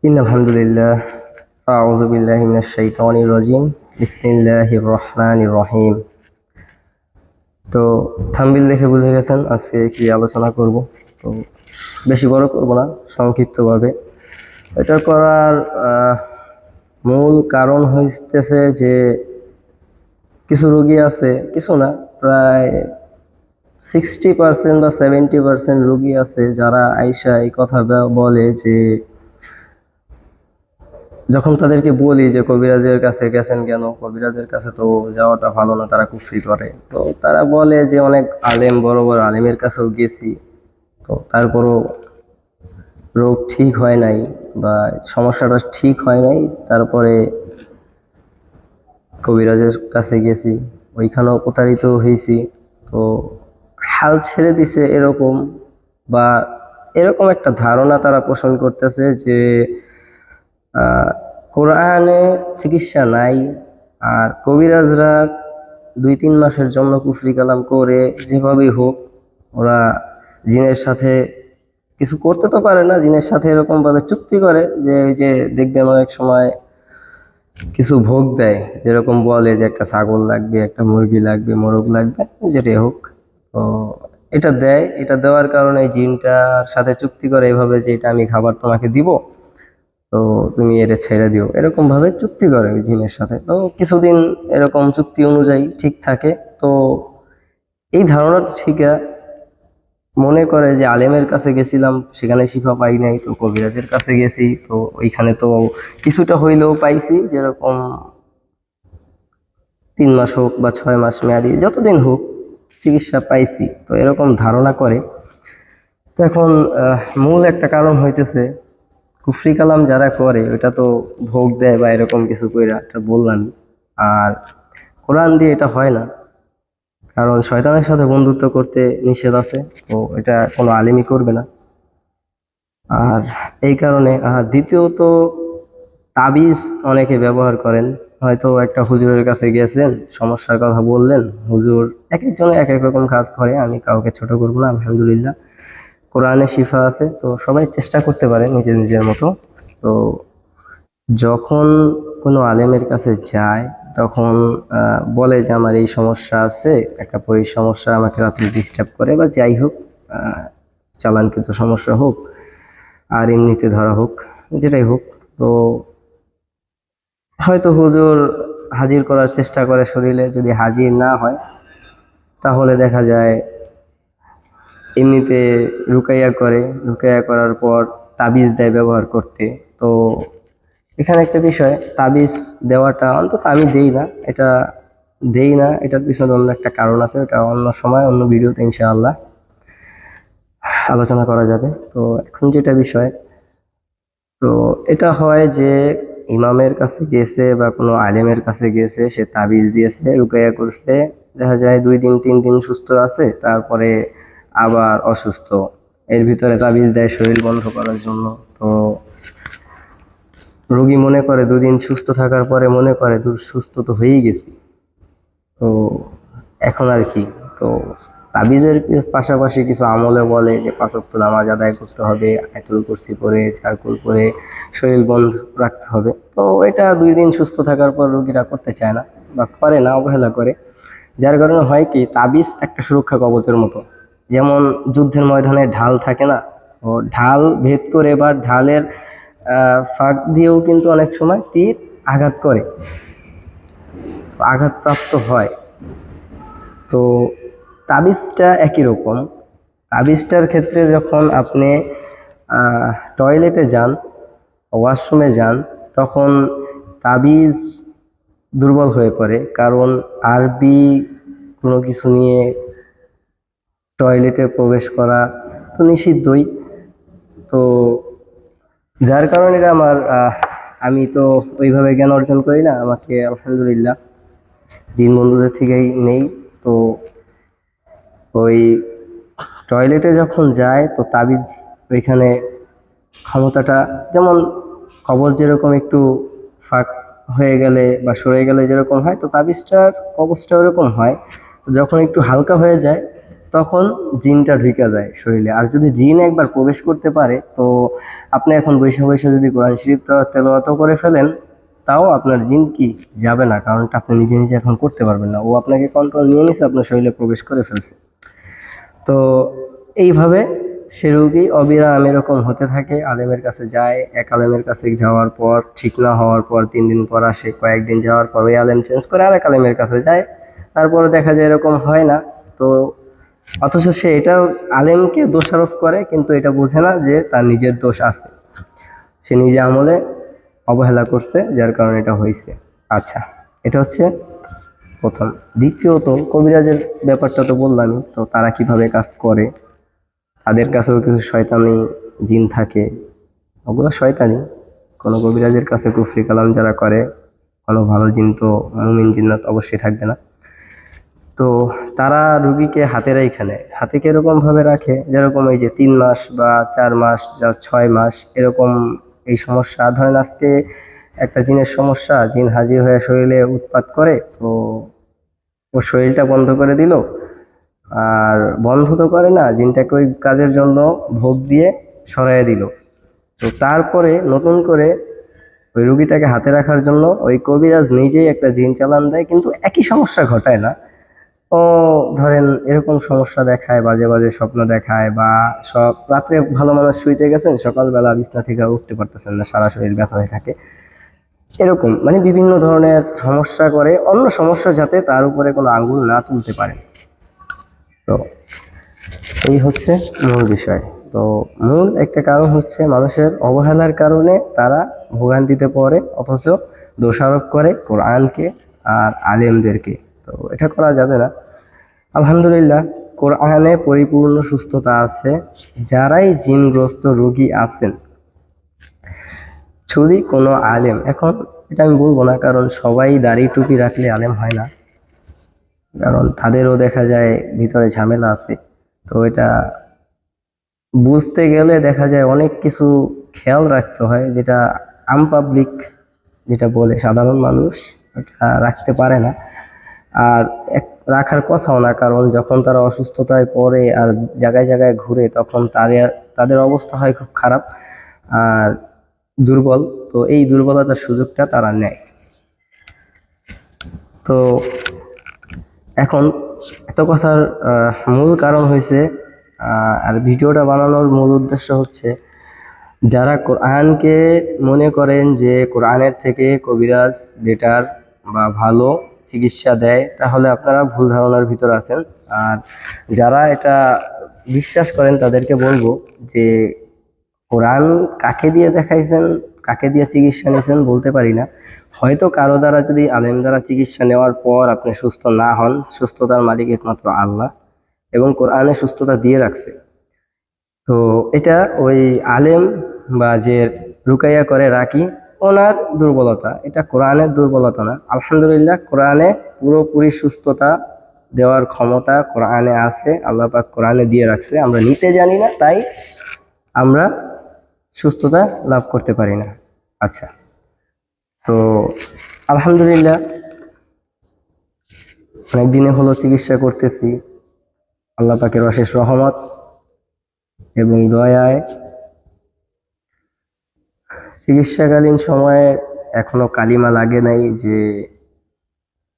ইনআলহামদুলিল্লাহ আউযু বিল্লাহি মিনাশ শাইতানির রাজিম বিসমিল্লাহির রহমানির রহিম। তো থাম্বনেল দেখে বুঝে গেছেন আজকে কি আলোচনা করব। তো বেশি বড় করব না, সংক্ষিপ্তভাবে। এটা করার মূল কারণ হইতেছে যে কিছু রোগী আছে, কিছু না, প্রায় 60% বা 70% রোগী আছে যারা আইসা এই কথা বলে যে যখন তাদেরকে বলি যে কবিরাজের কাছে গেছেন কেন, কবিরাজের কাছে তো যাওয়াটা ভালো না, তারা কুফরি করে। তো তারা বলে যে অনেক আলেম, বড় বড় আলেমের কাছেও গেছি, তো তারপরও রোগ ঠিক হয় নাই বা সমস্যাটা ঠিক হয় নাই, তারপরে কবিরাজের কাছে গেছি, ওইখানেও প্রতারিত হয়েছি। তো হাল ছেড়ে দিছে এরকম, বা এরকম একটা ধারণা তারা পোষণ করতেছে যে কোরআনে চিকিৎসা নাই, আর কবিরাজরা 2-3 মাসের জন্য কুফরি কালাম করে যেভাবেই হোক ওরা জিনের সাথে কিছু করতে তো পারে না, জিনের সাথে এরকম ভাবে চুক্তি করে যে ওই যে দেখবেন অনেক সময় কিছু ভোগ দেয়, যেরকম বলে যে একটা ছাগল লাগবে, একটা মুরগি লাগবে, মোরগ লাগবে, যেটাই হোক। তো এটা দেয়, এটা দেওয়ার কারণে জিনটার সাথে চুক্তি করে এভাবে যে এটা আমি খাবার তোমাকে দিব, তো তুমি এটা ছেড়ে দিও, এরকম ভাবে চুক্তি করে ওই জিনের সাথে। তো কিছুদিন এরকম চুক্তি অনুযায়ী ঠিক থাকে। তো এই ধারণাটা ঠিক মনে করে যে আলেমের কাছে গেছিলাম, সেখানে শিফা পাই নাই, তো কবিরাজের কাছে গেছি, তো ওইখানে তো কিছুটা হইলেও পাইছি, যেরকম 3 মাস হোক বা 6 মাস মেয়াদি যতদিন হোক চিকিৎসা পাইছি, তো এরকম ধারণা করে। তো এখন মূল একটা কারণ হইতেছে কুফরি কালাম যারা করে ওটা তো ভোগ দেয় বা এরকম কিছু কইরা, এটা বললাম। আর কোরআন দিয়ে এটা হয় না, কারণ শয়তানের সাথে বন্ধুত্ব করতে নিষেধ আছে, তো এটা কোনো আলিমই করবে না। আর এই কারণে, আর দ্বিতীয়ত তাবিজ অনেকে ব্যবহার করেন। হয়তো একটা হুজুরের কাছে গেছেন, সমস্যার কথা বললেন, হুজুর এক একজনে এক এক রকম কাজ করে, আমি কাউকে ছোট করবো না, আলহামদুলিল্লাহ কোরআনে শিফা আছে, তো সবাই চেষ্টা করতে পারে নিজের নিজের মতো। তো যখন কোনো আলেমের কাছে যায় তখন বলে যে আমার এই সমস্যা আছে, একটা সমস্যা, আমাকে রাত্রে ডিস্টার্ব করে বা যাই হোক, চালান কিন্তু সমস্যা হোক আর এমনিতে ধরা হোক, যেটাই হোক। তো হয়তো হুজুর হাজির করার চেষ্টা করে শরীরে, যদি হাজির না হয় তাহলে দেখা যায় এমনিতে রুকাইয়া করে, রুকাইয়া করার পর তাবিজ দেয় ব্যবহার করতে। তো এখানে একটা বিষয়, তাবিজ দেওয়াটা অন্তত আমি দেই না, এটার পিছনে অন্য একটা কারণ আছে, ওটা অন্য সময় অন্য ভিডিওতে ইনশাআল্লাহ আলোচনা করা যাবে। তো এখন যেটা বিষয়, তো এটা হয় যে ইমামের কাছে গেছে বা কোনো আলেমের কাছে গেছে, সে তাবিজ দিয়েছে, রুকাইয়া করছে, দেখা যায় 2 দিন 3 দিন সুস্থ আছে, তারপরে আবার অসুস্থ। এর ভিতরে তাবিজ দেয় শরীর বন্ধ করার জন্য। তো রোগী মনে করে 2 দিন সুস্থ থাকার পরে মনে করে দূর সুস্থ তো হয়েই গেছি, তো এখন আর কি। তো তাবিজের পাশাপাশি কিছু আমলে বলে যে 5 ওয়াক্ত নামাজ আদায় করতে হবে, আয়াতুল কুরসি পরে, চারকুল পরে শরীর বন্ধ রাখতে হবে। তো এটা 2 দিন সুস্থ থাকার পর রোগীরা করতে চায় না বা করে না, অবহেলা করে। যার কারণে হয় কি, তাবিজ একটা সুরক্ষা কবচের মতো। যেমন যুদ্ধের ময়দানে ঢাল থাকে না, ও ঢাল ভেদ করে বা ঢালের ফাঁক দিয়েও কিন্তু অনেক সময় তীর আঘাত করে, আঘাতপ্রাপ্ত হয়। তো তাবিজটা একই রকম। তাবিজটার ক্ষেত্রে যখন আপনি টয়লেটে যান, ওয়াশরুমে যান, তখন তাবিজ দুর্বল হয়ে পড়ে, কারণ আরবি কোনো কিছু নিয়ে টয়লেটে প্রবেশ করা তো নিষিদ্ধই। তো যার কারণে এটা আমি তো ওইভাবে জ্ঞান অর্জন করি না, আমাকে আলহামদুলিল্লাহ জিন বন্ধুদের থেকেই নেই। তো ওই টয়লেটে যখন যায় তো তাবিজ ওইখানে ক্ষমতাটা, যেমন কবজ যেরকম একটু ফাঁক হয়ে গেলে বা সরে গেলে যেরকম হয়, তো তাবিজটার কবজটা ওরকম হয়। তো যখন একটু হালকা হয়ে যায় তখন জিনটা ঢুকে যায় শরীরে। আর যদি জিন একবার প্রবেশ করতে পারে, তো আপনি এখন বসে বসে যদি কোরআন শরীফ তেলাওয়াত করে ফেলেন, তাও আপনার জিন কি যাবে না, কারণটা আপনি নিজে নিজে এখন করতে পারবেন না, ও আপনাকে কন্ট্রোল নিয়ে নিছে, আপনার শরীরে প্রবেশ করে ফেলছে। তো এইভাবে সে রোগী অবিরাম এরকম হতে থাকে, আলেমের কাছে যায়, এক আলেমের কাছে যাওয়ার পর ঠিক না হওয়ার পর 3 দিন পর আসে, কয়েকদিন যাওয়ার পর ওই আলেম চেঞ্জ করে আরেক আলেমের কাছে যায়, তারপরে দেখা যায় এরকম হয় না। তো অথচ সে এটা আলেমকে দোষারোপ করে, কিন্তু এটা বোঝে না যে তার নিজের দোষ আছে, সে নিজে আমলে অবহেলা করছে, যার কারণে এটা হয়েছে। আচ্ছা, এটা হচ্ছে প্রথম। দ্বিতীয়ত, কবিরাজের ব্যাপারটা তো বললামই, তো তারা কিভাবে কাজ করে, তাদের কাছেও কিছু শয়তানি জিন থাকে, ওগুলো শয়তানি। কোনো কবিরাজের কাছে কুফরি কালাম যারা করে, কোনো ভালো জিন তো, মুমিন জিন্নাত অবশ্যই থাকবে না। তো তারা রুগীকে হাতে রেখে নেয়। হাতে কিরকম ভাবে রাখে, যেরকম এই যে 3 মাস বা 4 মাস বা 6 মাস এরকম, এই সমস্যা ধরেন আজকে একটা জিনের সমস্যা, জিন হাজির হয়ে শরীরে উৎপাত করে, তো ও শরীরটা বন্ধ করে দিল, আর বন্ধ তো করে না, জিনটাকে ওই কাজের জন্য ভোগ দিয়ে সরাইয়ে দিল। তো তারপরে নতুন করে ওই রুগীটাকে হাতে রাখার জন্য ওই কবিরাজ নিজেই একটা জিন চালান দেয়, কিন্তু একই সমস্যা ঘটায় না। ও ধরেন এরকম সমস্যা দেখায়, বাজে বাজে স্বপ্ন দেখায়, বা সব রাত্রে ভালো মানুষ শুইতে গেছেন, সকালবেলা বিছনা থেকে উঠতে পারতেছেন না, সারা শরীর ব্যথা হয়ে থাকে, এরকম মানে বিভিন্ন ধরনের সমস্যা করে, অন্য সমস্যা যাতে তার উপরে কোনো আঙ্গুল না তুলতে পারে। তো এই হচ্ছে মূল বিষয়। তো মূল একটা কারণ হচ্ছে মানুষের অবহেলার কারণে তারা ভোগান্তিতে পড়ে, অথচ দোষারোপ করে কোরআনকে আর আলেমদেরকে। তো এটা করা যাবে না। আলহামদুলিল্লাহ, কোরআনে পরিপূর্ণ সুস্থতা আছে। যারাই জিনগ্রস্ত রোগী আছেন, যদি কোনো আলেম, এখন এটা আমি বলবো না, কারণ সবাই দাড়ি টুপি রাখলে আলেম হয় না, কারণ তাদেরও দেখা যায় ভিতরে ঝামেলা আছে। তো এটা বুঝতে গেলে দেখা যায় অনেক কিছু খেয়াল রাখতে হয়, যেটা পাবলিক যেটা বলে সাধারণ মানুষ এটা রাখতে পারে না। আর রাখার কথাও না, কারণ যখন তারা অসুস্থতায় পড়ে আর জায়গায় জায়গায় ঘুরে, তখন তাদের অবস্থা হয় খুব খারাপ আর দুর্বল। তো এই দুর্বলতার সুযোগটা তারা নেয়। তো এখন এত কথার মূল কারণ হয়েছে, আর ভিডিওটা বানানোর মূল উদ্দেশ্য হচ্ছে, যারা কোরআনকে মনে করেন যে কোরআনের থেকে কবিরাজ বেটার বা ভালো চিকিৎসা দেয়, তাহলে আপনারা ভুল ধারণার ভিতর আছেন। আর যারা এটা বিশ্বাস করেন তাদেরকে বলবো যে কোরআন কাকে দিয়ে দেখাইছেন, কাকে দিয়ে চিকিৎসা নিয়েছেন বলতে পারি না, হয়তো কারো দ্বারা, যদি আলেম দ্বারা চিকিৎসা নেওয়ার পর আপনি সুস্থ না হন, সুস্থতার মালিক একমাত্র আল্লাহ, এবং কোরআনে সুস্থতা দিয়ে রাখছে। তো এটা ওই আলেম বা যে রুকাইয়া করে রাকি, ওনার দুর্বলতা, এটা কোরআনের দুর্বলতা না। আলহামদুলিল্লাহ, কোরআনে পুরোপুরি সুস্থতা দেওয়ার ক্ষমতা কোরআনে আছে, আল্লাহ পাক কোরআনে দিয়ে রাখছে, আমরা নিতে জানি না, তাই আমরা সুস্থতা লাভ করতে পারি না। আচ্ছা, তো আলহামদুলিল্লাহ অনেক দিনে হলো চিকিৎসা করতেছি, আল্লাহ পাকের অশেষ রহমত এবং দয়ায় চিকিৎসাকালীন সময়ে এখনো কালিমা লাগে নাই যে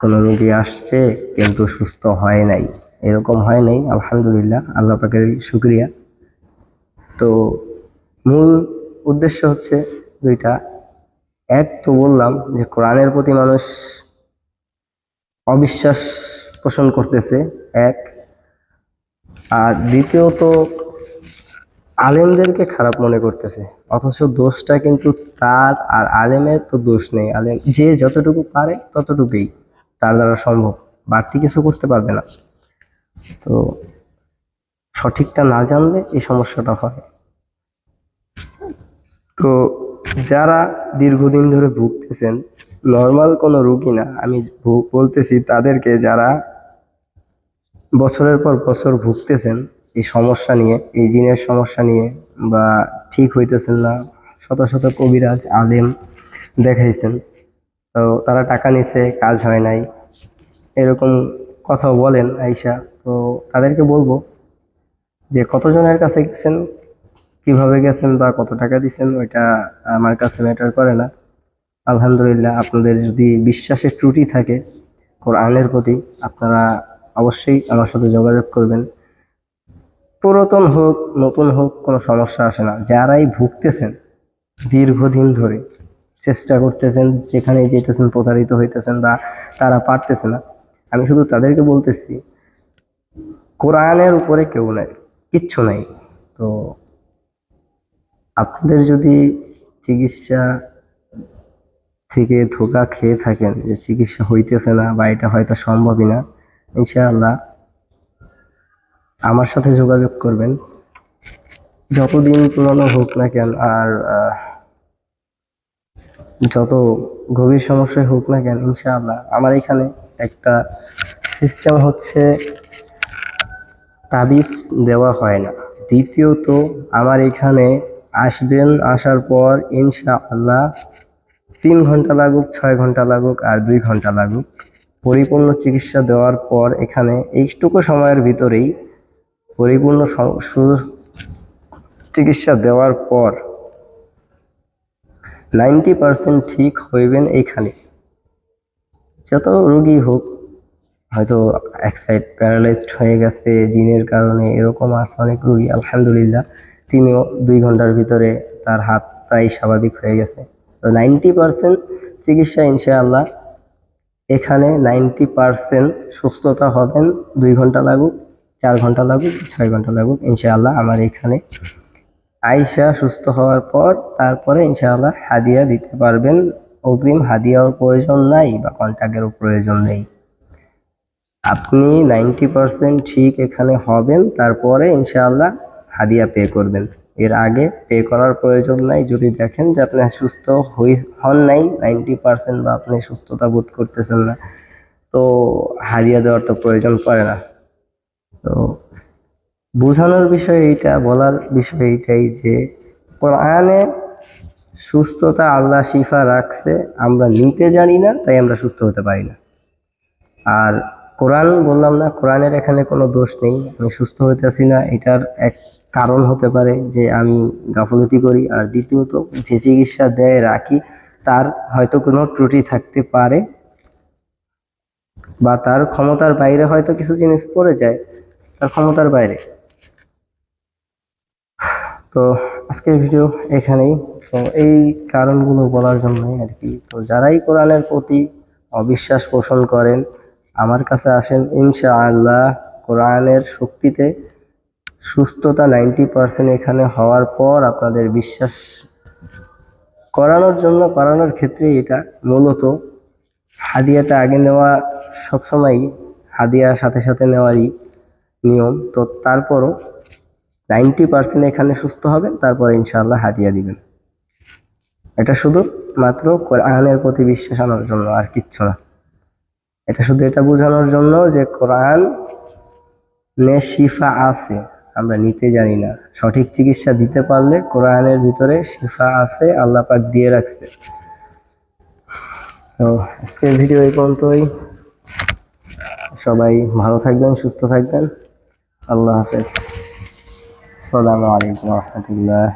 কোনো রোগী আসছে কিন্তু সুস্থ হয় নাই, এরকম হয় নাই। আলহামদুলিল্লাহ, আল্লাহ পাকের শুকরিয়া। তো মূল উদ্দেশ্য হচ্ছে দুইটা। এক তো বললাম যে কোরআনের প্রতি মানুষ অবিশ্বাস পোষণ করতেছে, এক। আর দ্বিতীয়ত আলেমদেরকে খারাপ মনে করতেছে, অথচ দোষটা কিন্তু তার, আর আলেমের তো দোষ নেই। আলেম যে যতটুকু পারে ততটুকুই তার দ্বারা সম্ভব, বাড়তি কিছু করতে পারবে না। তো সঠিকটা না জানলে এই সমস্যাটা হয়। তো যারা দীর্ঘদিন ধরে ভুগতেছেন, নর্মাল কোনো রুগী না, আমি বলতেছি তাদেরকে, যারা বছরের পর বছর ভুগতেছেন এই সমস্যা নিয়ে, এই জিনের সমস্যা নিয়ে, বা ঠিক হইতেছেন না, শত শত কবিরাজ আলেম দেখাইছেন, তো তারা টাকা নিছে, কাজ হয় নাই, এরকম কথাও বলেন আইসা। তো তো তাদেরকে বলবো যে কতজনের কাছে গেছেন, কিভাবে গেছেন বা কত টাকা দিচ্ছেন, ওইটা আমার কাছে ম্যাটার করে না। আলহামদুলিল্লাহ, আপনাদের যদি বিশ্বাসের ত্রুটি থাকে কোরআনের প্রতি, আপনারা অবশ্যই আমার সাথে যোগাযোগ করবেন। পুরাতন হোক নতুন হোক কোনো সমস্যা আসে না। যারাই ভুগতেছেন দীর্ঘদিন ধরে, চেষ্টা করতেছেন, যেখানে যেতেছেন প্রতারিত হইতেছেন বা তারা পারতেছে না, আমি শুধু তাদেরকে বলতেছি কোরআনের উপরে কেউ নাই, কিচ্ছু নাই। তো আপনাদের যদি চিকিৎসা থেকে ধোঁকা খেয়ে থাকেন যে চিকিৎসা হইতেছে না বা এটা হয়তো সম্ভবই না, ইনশাআল্লাহ আমার সাথে যোগাযোগ করবেন। যতদিন পুরনো হোক না কেন আর যত গভীর সমস্যায় হোক না কেন, ইনশাআল্লাহ আমার এখানে একটা সিস্টেম হচ্ছে, তাবিজ দেওয়া হয় না। দ্বিতীয়ত আমার এখানে আসবেন, আসার পর ইনশাআল্লাহ 3 ঘন্টা লাগুক, 6 ঘন্টা লাগুক আর 2 ঘন্টা লাগুক, পরিপূর্ণ চিকিৎসা দেওয়ার পর এখানে এইটুকু সময়ের ভিতরেই পরিপূর্ণ চিকিৎসা দেওয়ার পর 90% ঠিক হইবেন এইখানে। যত রোগী হোক, হয়তো এক সাইড প্যারালাইজড হয়ে গেছে জিনের কারণে, এরকম আছে অনেক রোগী, আলহামদুলিল্লাহ তিনিও 2 ঘন্টার ভিতরে তার হাত প্রায় স্বাভাবিক হয়ে গেছে। তো 90% চিকিৎসা ইনশাআল্লাহ এখানে 90% সুস্থতা হবেন। 2 ঘন্টা লাগুক, 4 ঘন্টা লাগুক, 6 ঘন্টা লাগুক, ইনশাআল্লাহ আমার এখানে আয়সা সুস্থ হওয়ার পর তারপরে ইনশাআল্লাহ হাদিয়া দিতে পারবেন। অগ্রিম হাদিয়ার প্রয়োজন নাই বা কন্ট্যাক্টেরও প্রয়োজন নেই। আপনি 90% ঠিক এখানে হবেন, তারপরে ইনশাআল্লাহ হাদিয়া পে করবেন। এর আগে পে করার প্রয়োজন নাই। যদি দেখেন যে আপনি সুস্থ হন নাই 90% বা আপনি সুস্থতা বোধ করতেছেন না, তো হাদিয়া দেওয়ার তো প্রয়োজন পড়ে না। তো বোঝানোর বিষয় এইটা, বলার বিষয় এইটাই যে কোরআনে সুস্থতা আল্লাহ শিফা রাখছে, আমরা নিতে জানি না, তাই আমরা সুস্থ হতে পারি না। আর কোরআন বললাম না, কোরআনের এখানে কোনো দোষ নেই। আমি সুস্থ হইতেছি না, এটার এক কারণ হতে পারে যে আমি গাফলতি করি, আর দ্বিতীয়ত যে চিকিৎসা দেয় রাখি তার হয়তো কোনো ত্রুটি থাকতে পারে বা তার ক্ষমতার বাইরে হয়তো কিছু জিনিস পড়ে যায়, তার ক্ষমতার বাইরে। তো আজকের ভিডিও এখানেই। তো এই কারণগুলো বলার জন্যই আর কি। তো যারাই কোরআনের প্রতি অবিশ্বাস পোষণ করেন আমার কাছে আসেন, ইনশাআল্লাহ কোরআনের শক্তিতে সুস্থতা 90% এখানে হওয়ার পর আপনাদের বিশ্বাস করানোর ক্ষেত্রে এটা মূলত হাদিয়াটা আগে নেওয়া সবসময় হাদিয়ার সাথে সাথে নেওয়ারই নিয়ম। তো তারপরও 90% এখানে সুস্থ হবেন, তারপরে ইনশাআল্লাহ হাদিয়া দিবেন। এটা শুধু মাত্র কোরআনের প্রতি বিশ্বাস আনার জন্য, আর কিচ্ছু না। এটা শুধু এটা বোঝানোর জন্য যে কোরআন শিফা আছে, আমরা নিতে জানি না। সঠিক চিকিৎসা দিতে পারলে কোরআনের ভিতরে শিফা আছে, আল্লাহ পাক দিয়ে রাখছে। তো আজকের ভিডিও এই পর্যন্তই। সবাই ভালো থাকবেন, সুস্থ থাকবেন। আল্লাহ হাফেজ। আসসালামু আলাইকুম ওয়া রাহমাতুল্লাহ।